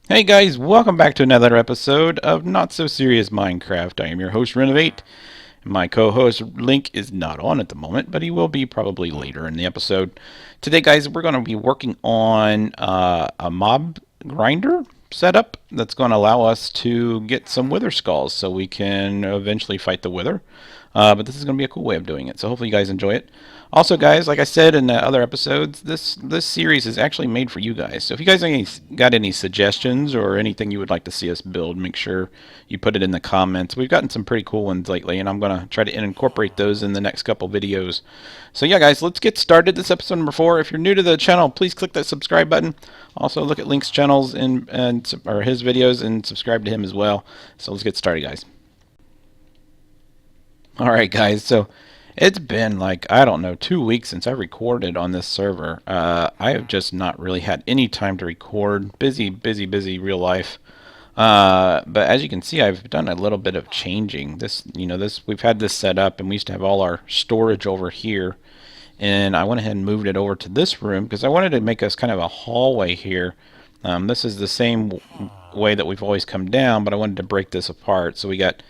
Hey guys, welcome back to another episode of Not So Serious Minecraft. I am your host, Renovate. My co-host, Link, is not on at the moment, but he will be probably later in the episode. Today, guys, we're going to be working on a mob grinder setup that's going to allow us to get some wither skulls so we can eventually fight the wither. But this is going to be a cool way of doing it, so hopefully you guys enjoy it. Also, guys, like I said in the other episodes, this series is actually made for you guys. So if you guys got any suggestions or anything you would like to see us build, make sure you put it in the comments. We've gotten some pretty cool ones lately, and I'm going to try to incorporate those in the next couple videos. So yeah, guys, let's get started. This is episode number 4. If you're new to the channel, please click that subscribe button. Also, look at Link's channels or his videos and subscribe to him as well. So let's get started, guys. All right, guys. So it's been like, I don't know, 2 weeks since I recorded on this server. I have just not really had any time to record. Busy, busy, busy real life. But as you can see, I've done a little bit of changing. We've had this set up, and we used to have all our storage over here. And I went ahead and moved it over to this room because I wanted to make us kind of a hallway here. This is the same way that we've always come down, but I wanted to break this apart. So we got,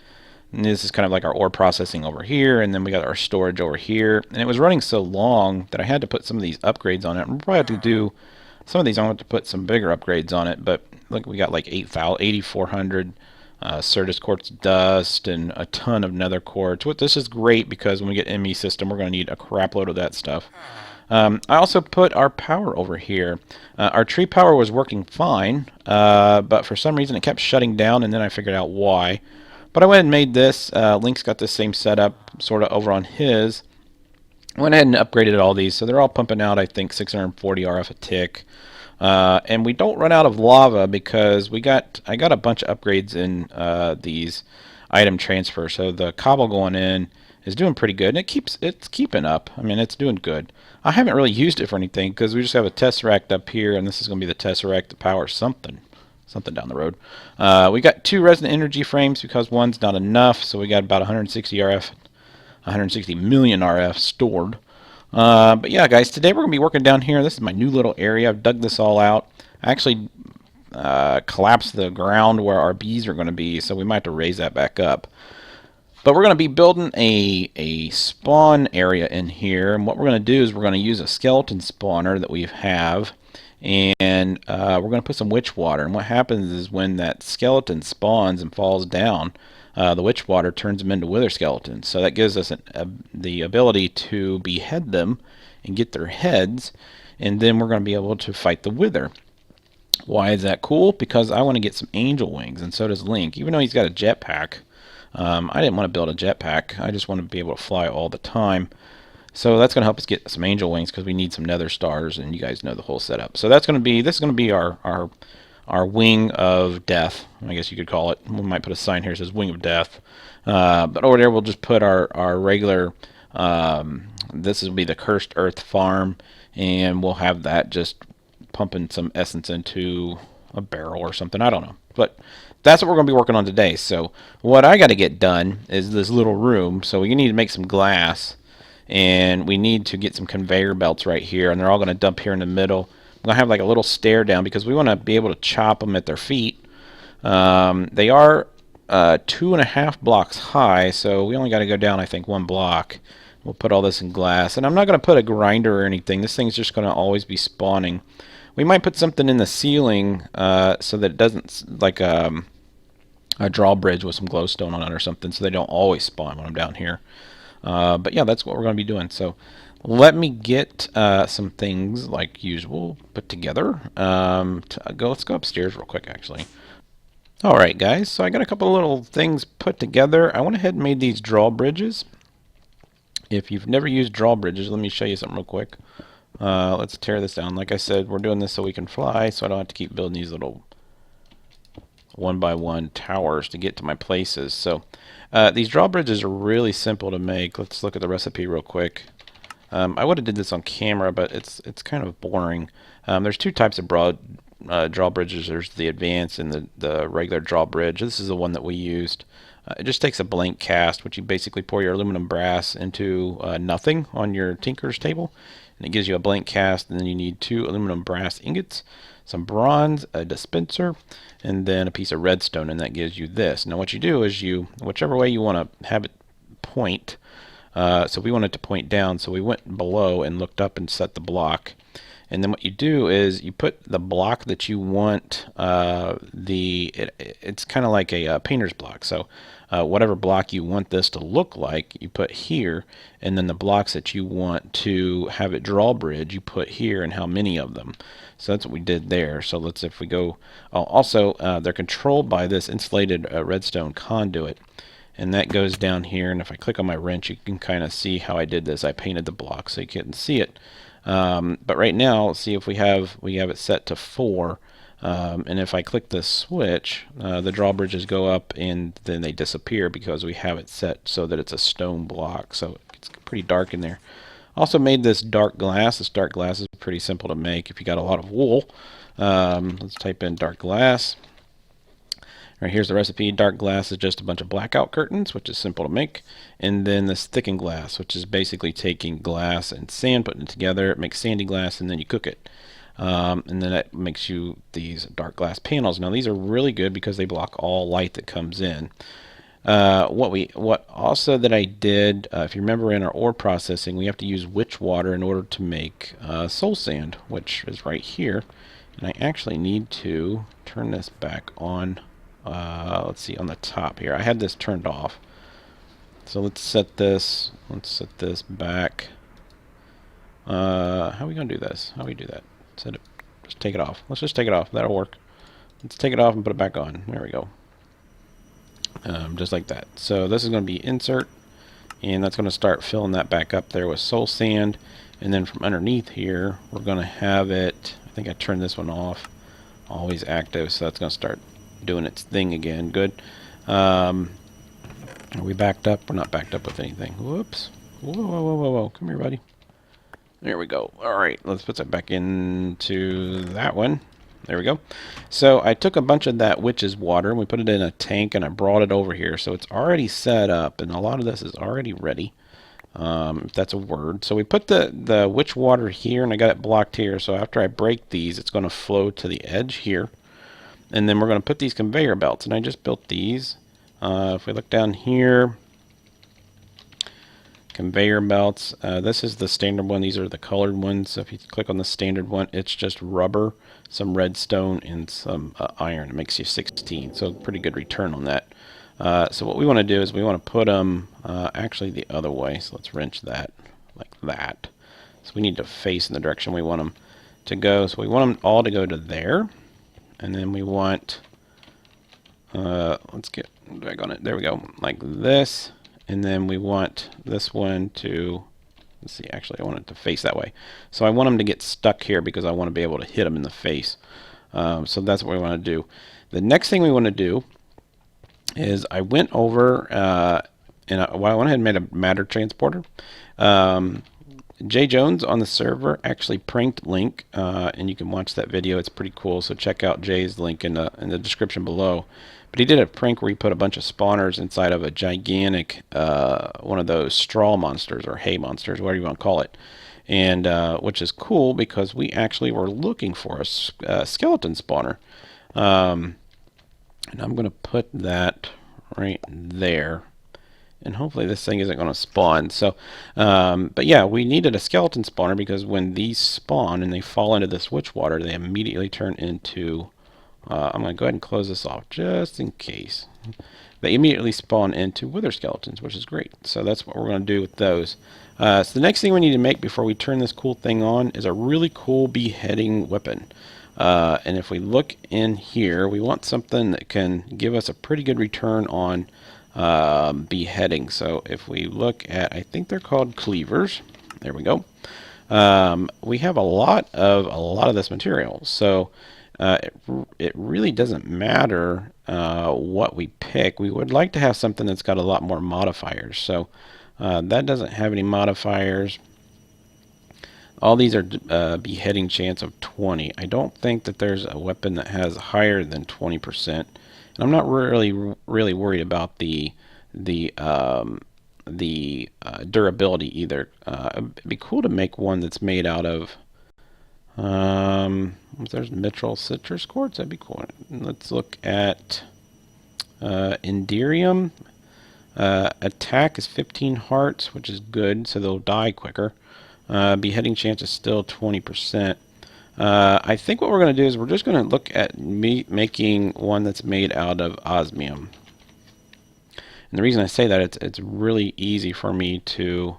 this is kind of like our ore processing over here, and then we got our storage over here. And it was running so long that I had to put some of these upgrades on it. We'll probably have to do some of these. I want to put some bigger upgrades on it, but look, we got like 8,400 Certus quartz dust and a ton of nether quartz. This is great because when we get ME system, we're going to need a crap load of that stuff. I also put our power over here. Our tree power was working fine, but for some reason it kept shutting down, and then I figured out why. But I went and made this. Link's got the same setup sort of over on his. I went ahead and upgraded all these, so they're all pumping out, I think, 640 RF a tick. And we don't run out of lava because I got a bunch of upgrades in these item transfer. So the cobble going in is doing pretty good, and it's keeping up. I mean, it's doing good. I haven't really used it for anything because we just have a tesseract up here, and this is going to be the tesseract to power something down the road. We got 2 resonant energy frames because one's not enough, so we got about 160 RF, 160 million RF stored. But yeah, guys, today we're going to be working down here. This is my new little area. I've dug this all out. I actually collapsed the ground where our bees are going to be, so we might have to raise that back up. But we're going to be building a spawn area in here, and what we're going to do is we're going to use a skeleton spawner that we have, and we're going to put some witch water. And what happens is when that skeleton spawns and falls down, the witch water turns them into wither skeletons. So that gives us the ability to behead them and get their heads, and then we're going to be able to fight the wither. Why is that cool? Because I want to get some angel wings, and so does Link. Even though he's got a jetpack, I didn't want to build a jetpack. I just want to be able to fly all the time. So that's going to help us get some angel wings because we need some nether stars, and you guys know the whole setup. So this is going to be our wing of death, I guess you could call it. We might put a sign here that says wing of death. But over there we'll just put our regular, this will be the cursed earth farm, and we'll have that just pumping some essence into a barrel or something. I don't know. But that's what we're going to be working on today. So what I got to get done is this little room. So we need to make some glass, and we need to get some conveyor belts right here, and they're all going to dump here in the middle. We're going to have like a little stair down because we want to be able to chop them at their feet. They are 2.5 blocks high, so we only got to go down, I think, 1 block. We'll put all this in glass, and I'm not going to put a grinder or anything. This thing's just going to always be spawning. We might put something in the ceiling so that it doesn't, like a drawbridge with some glowstone on it or something, so they don't always spawn when I'm down here. But yeah, that's what we're going to be doing. So let me get some things like usual put together. Let's go upstairs real quick, actually. Alright, guys, so I got a couple little things put together. I went ahead and made these drawbridges. If you've never used drawbridges, let me show you something real quick. Let's tear this down. Like I said, we're doing this so we can fly, so I don't have to keep building these little 1x1 towers to get to my places. So these drawbridges are really simple to make. Let's look at the recipe real quick. I would have did this on camera, but it's kind of boring. There's 2 types of drawbridges. There's the advanced and the regular drawbridge. This is the one that we used. It just takes a blank cast, which you basically pour your aluminum brass into nothing on your tinker's table, and it gives you a blank cast, and then you need 2 aluminum brass ingots. some bronze, a dispenser, and then a piece of redstone, and that gives you this. Now what you do is whichever way you want to have it point, so we want it to point down, so we went below and looked up and set the block. And then what you do is you put the block that you want, it's kind of like a painter's block. So whatever block you want this to look like, you put here, and then the blocks that you want to have it drawbridge, you put here, and how many of them. So that's what we did there. So if we go, also they're controlled by this insulated redstone conduit. And that goes down here, and if I click on my wrench, you can kind of see how I did this. I painted the block so you couldn't see it. But right now, let's see if we have it set to 4. And if I click this switch, the drawbridges go up and then they disappear because we have it set so that it's a stone block. So it's pretty dark in there. Also made this dark glass. This dark glass is pretty simple to make if you got a lot of wool. Let's type in dark glass. Right, here's the recipe. Dark glass is just a bunch of blackout curtains, which is simple to make. And then this thickened glass, which is basically taking glass and sand, putting it together. It makes sandy glass, and then you cook it. And then that makes you these dark glass panels. Now these are really good because they block all light that comes in. What also that I did, if you remember in our ore processing, we have to use witch water in order to make soul sand, which is right here. And I actually need to turn this back on. Let's see, on the top here. I had this turned off. So let's set this back. How are we going to do this? How do we do that? Set it, just take it off. Let's just take it off. That'll work. Let's take it off and put it back on. There we go. Just like that. So this is going to be insert, and that's going to start filling that back up there with soul sand. And then from underneath here, we're going to have it, I think I turned this one off, always active, so that's going to start doing its thing again. Good. Are we backed up? We're not backed up with anything. Whoops. Whoa. Come here, buddy. There we go. Alright, let's put that back into that one. There we go. So I took a bunch of that witch's water and we put it in a tank and I brought it over here. So it's already set up and a lot of this is already ready. If that's a word. So we put the witch water here and I got it blocked here. So after I break these, it's going to flow to the edge here. And then we're going to put these conveyor belts, and I just built these. If we look down here, conveyor belts, this is the standard one. These are the colored ones. So if you click on the standard one, it's just rubber, some redstone, and some iron. It makes you 16, so pretty good return on that. So what we want to do is we want to put them actually the other way. So let's wrench that like that. So we need to face in the direction we want them to go. So we want them all to go to there. And then we want, let's get back on it. There we go, like this. And then we want this one to, let's see, actually I want it to face that way. So I want them to get stuck here because I want to be able to hit them in the face. So that's what we want to do. The next thing we want to do is I went over and I went ahead and made a matter transporter. Jay Jones on the server actually pranked Link, and you can watch that video. It's pretty cool, so check out Jay's link in the description below. But he did a prank where he put a bunch of spawners inside of a gigantic one of those straw monsters or hay monsters, whatever you want to call it, and which is cool because we actually were looking for a skeleton spawner. And I'm going to put that right there. And hopefully this thing isn't going to spawn. So, but yeah, we needed a skeleton spawner because when these spawn and they fall into this witch water, they immediately turn into, I'm going to go ahead and close this off just in case. They immediately spawn into wither skeletons, which is great. So that's what we're going to do with those. So the next thing we need to make before we turn this cool thing on is a really cool beheading weapon. And if we look in here, we want something that can give us a pretty good return on beheading. So if we look at, I think they're called cleavers. There we go. We have a lot of this material. So it really doesn't matter what we pick. We would like to have something that's got a lot more modifiers. So that doesn't have any modifiers. All these are beheading chance of 20. I don't think that there's a weapon that has higher than 20%. And I'm not really worried about the durability either. It'd be cool to make one that's made out of If there's mithril citrus quartz, that'd be cool. Let's look at Enderium. Attack is 15 hearts, which is good, so they'll die quicker. Beheading chance is still 20%. I think what we're going to do is we're just going to look at making one that's made out of osmium. And the reason I say that, it's really easy for me to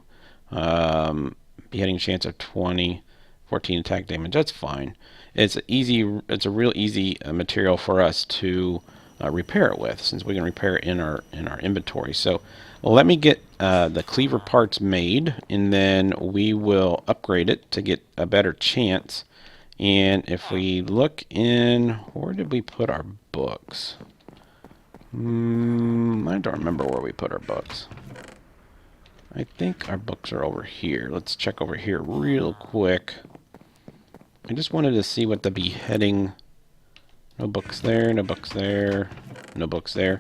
beheading chance of 20, 14 attack damage. That's fine. It's a real easy material for us to repair it with, since we can repair it in our inventory. So let me get the cleaver parts made, and then we will upgrade it to get a better chance. And if we look in, where did we put our books? I don't remember where we put our books. I think our books are over here. Let's check over here real quick. I just wanted to see what the beheading... No books there, no books there, no books there.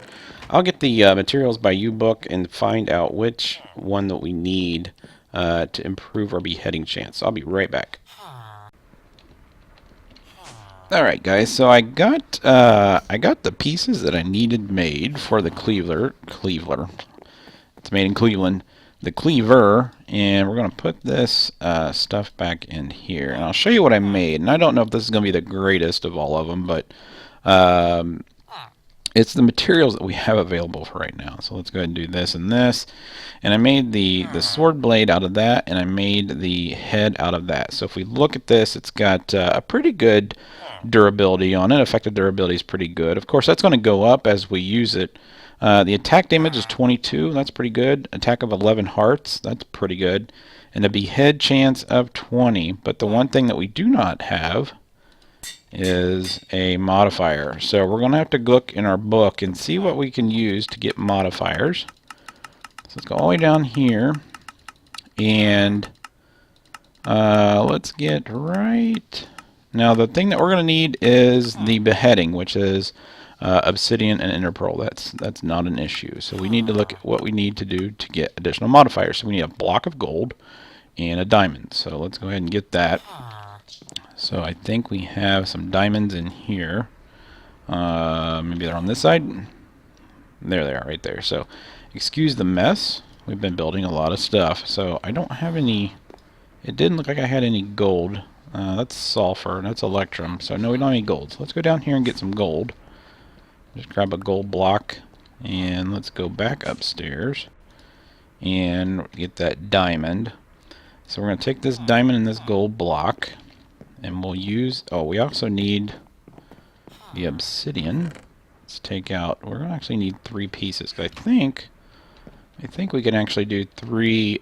I'll get the materials by U-Book and find out which one that we need to improve our beheading chance. I'll be right back. Alright guys, so I got the pieces that I needed made for the cleaver. It's made in Cleveland. The cleaver, and we're going to put this stuff back in here. And I'll show you what I made. And I don't know if this is going to be the greatest of all of them, but it's the materials that we have available for right now. So let's go ahead and do this and this. And I made the sword blade out of that, and I made the head out of that. So if we look at this, it's got a pretty good durability on it. Effective durability is pretty good. Of course, that's going to go up as we use it. The attack damage is 22. That's pretty good. Attack of 11 hearts. That's pretty good. And a behead chance of 20. But the one thing that we do not have is a modifier. So we're going to have to look in our book and see what we can use to get modifiers. So let's go all the way down here. And let's get right... Now the thing that we're going to need is the beheading, which is obsidian and interpearl. That's not an issue. So we need to look at what we need to do to get additional modifiers. So we need a block of gold and a diamond. So let's go ahead and get that. So I think we have some diamonds in here. Maybe they're on this side. There they are, right there. So excuse the mess. We've been building a lot of stuff. So I don't have any... It didn't look like I had any gold. That's sulfur, and that's electrum. So no, we don't have any gold. So let's go down here and get some gold. Just grab a gold block, and let's go back upstairs and get that diamond. So we're going to take this diamond and this gold block, and we'll use... Oh, we also need the obsidian. Let's take out... We're going to actually need 3 pieces. I think we can actually do 3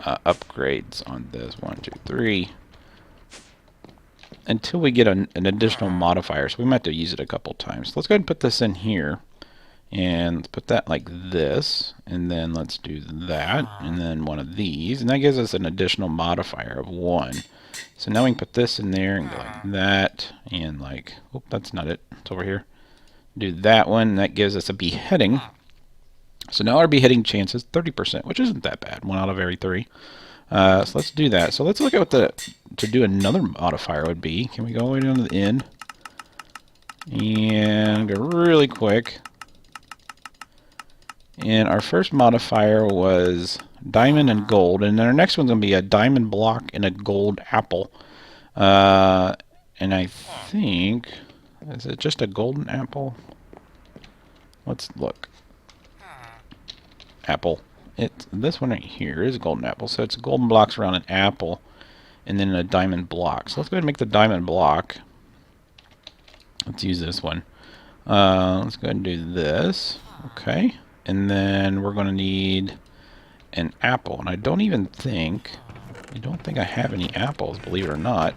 upgrades on this. 1, 2, 3. Until we get an additional modifier. So we might have to use it a couple times. So let's go ahead and put this in here. And let's put that like this. And then let's do that. And then one of these. And that gives us an additional modifier of 1. So now we can put this in there and go like that. And like, oh, that's not it. It's over here. Do that one. And that gives us a beheading. So now our beheading chance is 30%, which isn't that bad. 1 out of every 3. So let's do that. So let's look at what to do another modifier would be. Can we go all the way down to the end? And go really quick. And our first modifier was diamond and gold. And then our next one's going to be a diamond block and a gold apple. And I think... Is it just a golden apple? Let's look. Apple. This one right here is a golden apple. So it's golden blocks around an apple and then a diamond block. So let's go ahead and make the diamond block. Let's use this one. Let's go ahead and do this. Okay. And then we're going to need an apple. And I don't think I have any apples, believe it or not.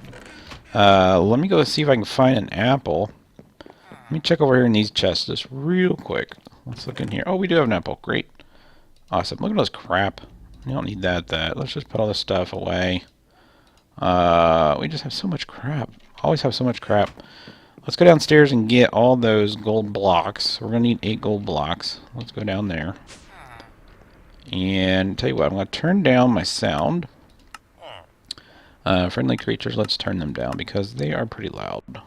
Let me go see if I can find an apple. Let me check over here in these chests just real quick. Let's look in here. Oh, we do have an apple. Great. Awesome. Look at all this crap. You don't need that. Let's just put all this stuff away. We just have so much crap. Always have so much crap. Let's go downstairs and get all those gold blocks. We're going to need 8 gold blocks. Let's go down there. And tell you what, I'm going to turn down my sound. Friendly creatures, let's turn them down because they are pretty loud.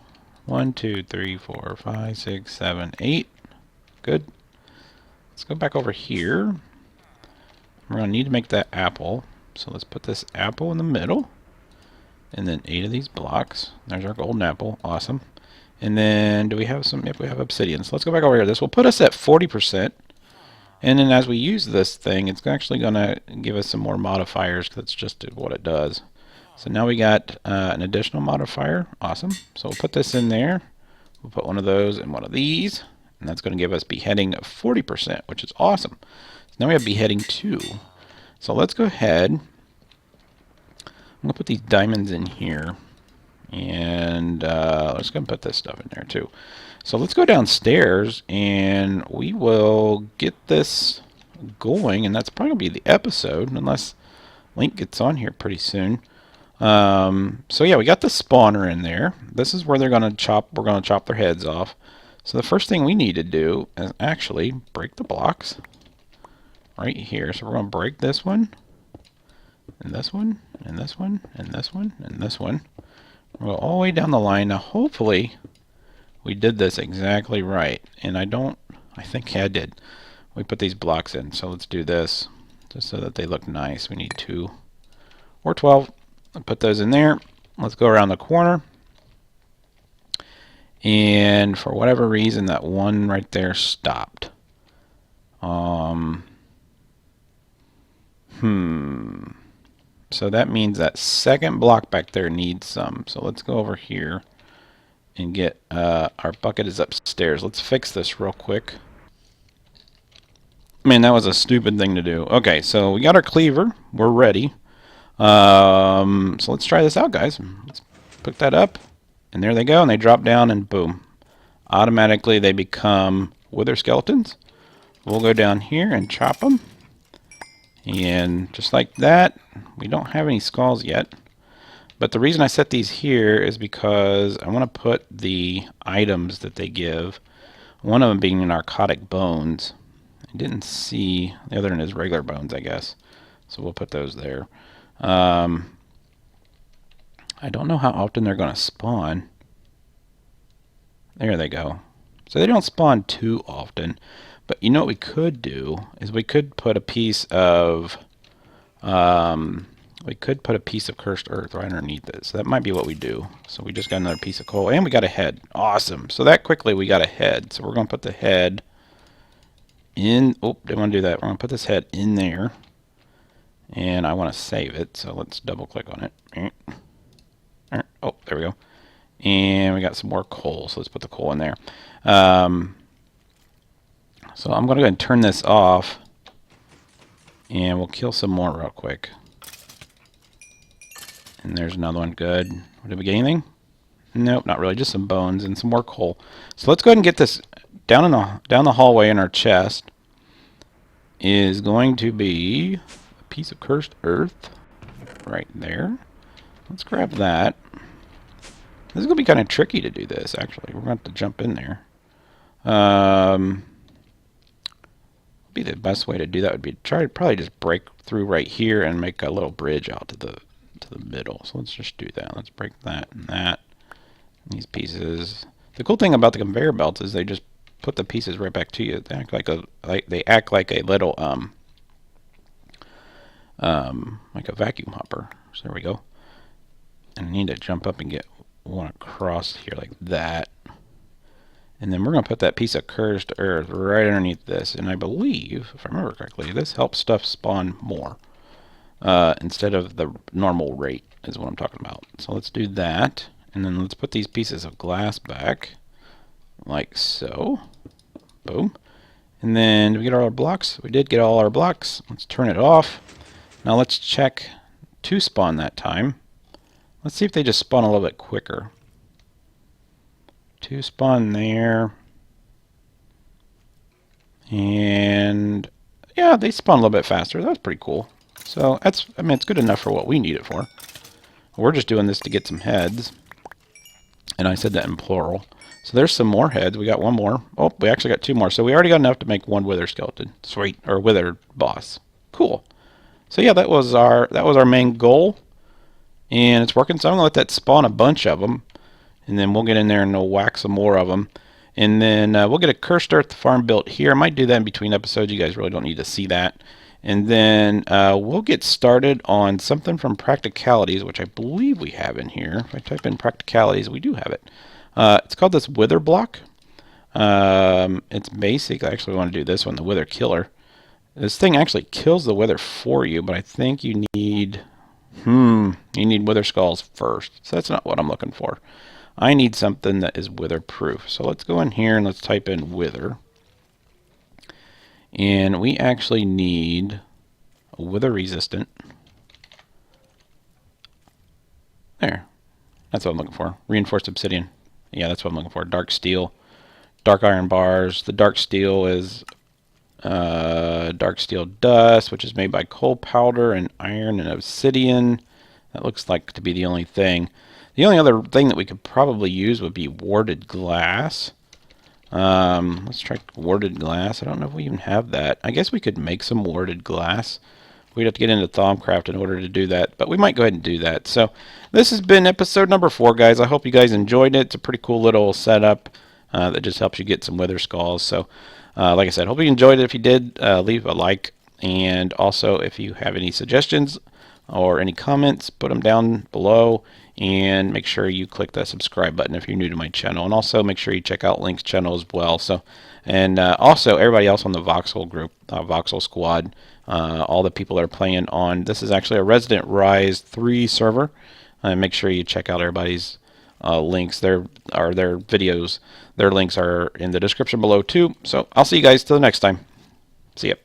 1, 2, 3, 4, 5, 6, 7, 8. Good. Let's go back over here. We're going to need to make that apple. So let's put this apple in the middle. And then 8 of these blocks. There's our golden apple. Awesome. And then do we have some? Yep, we have obsidian. So let's go back over here. This will put us at 40%. And then as we use this thing, it's actually going to give us some more modifiers because that's just what it does. So now we got an additional modifier. Awesome. So we'll put this in there. We'll put one of those and one of these. And that's going to give us beheading of 40%, which is awesome. So now we have beheading 2. So let's go ahead. I'm going to put these diamonds in here. And let's go and put this stuff in there too. So let's go downstairs and we will get this going. And that's probably going to be the episode, unless Link gets on here pretty soon. So yeah, we got the spawner in there. This is where they're going to chop. We're going to chop their heads off. So the first thing we need to do is actually break the blocks right here. So we're going to break this one, and this one, and this one, and this one, and this one. We'll go all the way down the line. Now hopefully we did this exactly right. And I think I did. We put these blocks in. So let's do this just so that they look nice. We need 2 or 12. I'll put those in there. Let's go around the corner. And for whatever reason, that one right there stopped. So that means that second block back there needs some. So let's go over here and get our bucket is upstairs. Let's fix this real quick. Man, that was a stupid thing to do. Okay, so we got our cleaver. We're ready. So let's try this out, guys. Let's pick that up. And there they go, and they drop down, and boom. Automatically, they become wither skeletons. We'll go down here and chop them. And just like that, we don't have any skulls yet. But the reason I set these here is because I want to put the items that they give, one of them being narcotic bones. I didn't see, the other one is regular bones, I guess. So we'll put those there. I don't know how often they're going to spawn. There they go. So they don't spawn too often. But you know what we could do is we could put a piece of cursed earth right underneath it. So that might be what we do. So we just got another piece of coal and we got a head. Awesome. So that quickly we got a head. So we're going to put the head in. Oh, didn't want to do that. We're going to put this head in there. And I want to save it. So let's double click on it. Oh, there we go. And we got some more coal. So let's put the coal in there. So I'm going to go ahead and turn this off. And we'll kill some more real quick. And there's another one. Good. Did we get anything? Nope, not really. Just some bones and some more coal. So let's go ahead and get this down the hallway in our chest. Is going to be a piece of cursed earth right there. Let's grab that. This is going to be kind of tricky to do this, actually. We're going to have to jump in there. Be the best way to do that would be to try to probably just break through right here and make a little bridge out to the middle. So let's just do that. Let's break that and that. And these pieces. The cool thing about the conveyor belts is they just put the pieces right back to you. They act like a little like a vacuum hopper. So there we go. And I need to jump up and get one across here like that. And then we're going to put that piece of cursed earth right underneath this. And I believe, if I remember correctly, this helps stuff spawn more. Instead of the normal rate is what I'm talking about. So let's do that. And then let's put these pieces of glass back. Like so. Boom. And then did we get all our blocks? We did get all our blocks. Let's turn it off. Now let's check to spawn that time. Let's see if they just spawn a little bit quicker. To spawn there. And yeah, they spawn a little bit faster. That's pretty cool. So that's, I mean, it's good enough for what we need it for. We're just doing this to get some heads. And I said that in plural. So there's some more heads. We got one more. Oh, we actually got 2 more. So we already got enough to make 1 wither skeleton. Sweet. Or wither boss. Cool. So yeah, that was our main goal. and it's working. So I'm gonna let that spawn a bunch of them, and then we'll get in there and we'll whack some more of them. And then we'll get a cursed earth farm built here. I might do that in between episodes. You guys really don't need to see that. And then we'll get started on something from Practicalities, which I believe we have in here. If I type in Practicalities, we do have it. It's called this Wither block. It's basic. Actually, we want to do this one, the Wither Killer. This thing actually kills the Wither for you, but I think you need Wither Skulls first. So that's not what I'm looking for. I need something that is wither proof. So let's go in here and let's type in wither. And we actually need a wither resistant. There. That's what I'm looking for. Reinforced obsidian. Yeah, that's what I'm looking for. Dark steel. Dark iron bars. The dark steel is dark steel dust, which is made by coal powder and iron and obsidian. That looks like to be the only thing. The only other thing that we could probably use would be warded glass. Let's try warded glass. I don't know if we even have that. I guess we could make some warded glass. We'd have to get into Thaumcraft in order to do that, but we might go ahead and do that. So this has been episode number 4, guys. I hope you guys enjoyed it. It's a pretty cool little setup that just helps you get some wither skulls. So like I said, hope you enjoyed it. If you did, leave a like. And also, if you have any suggestions or any comments, put them down below. And make sure you click that subscribe button if you're new to my channel. And also make sure you check out Link's channel as well. So, and also everybody else on the Voxel group, Voxel Squad, all the people that are playing on, this is actually a Resident Rise 3 server. Make sure you check out everybody's links. Their videos, their links are in the description below too. So I'll see you guys till the next time. See ya.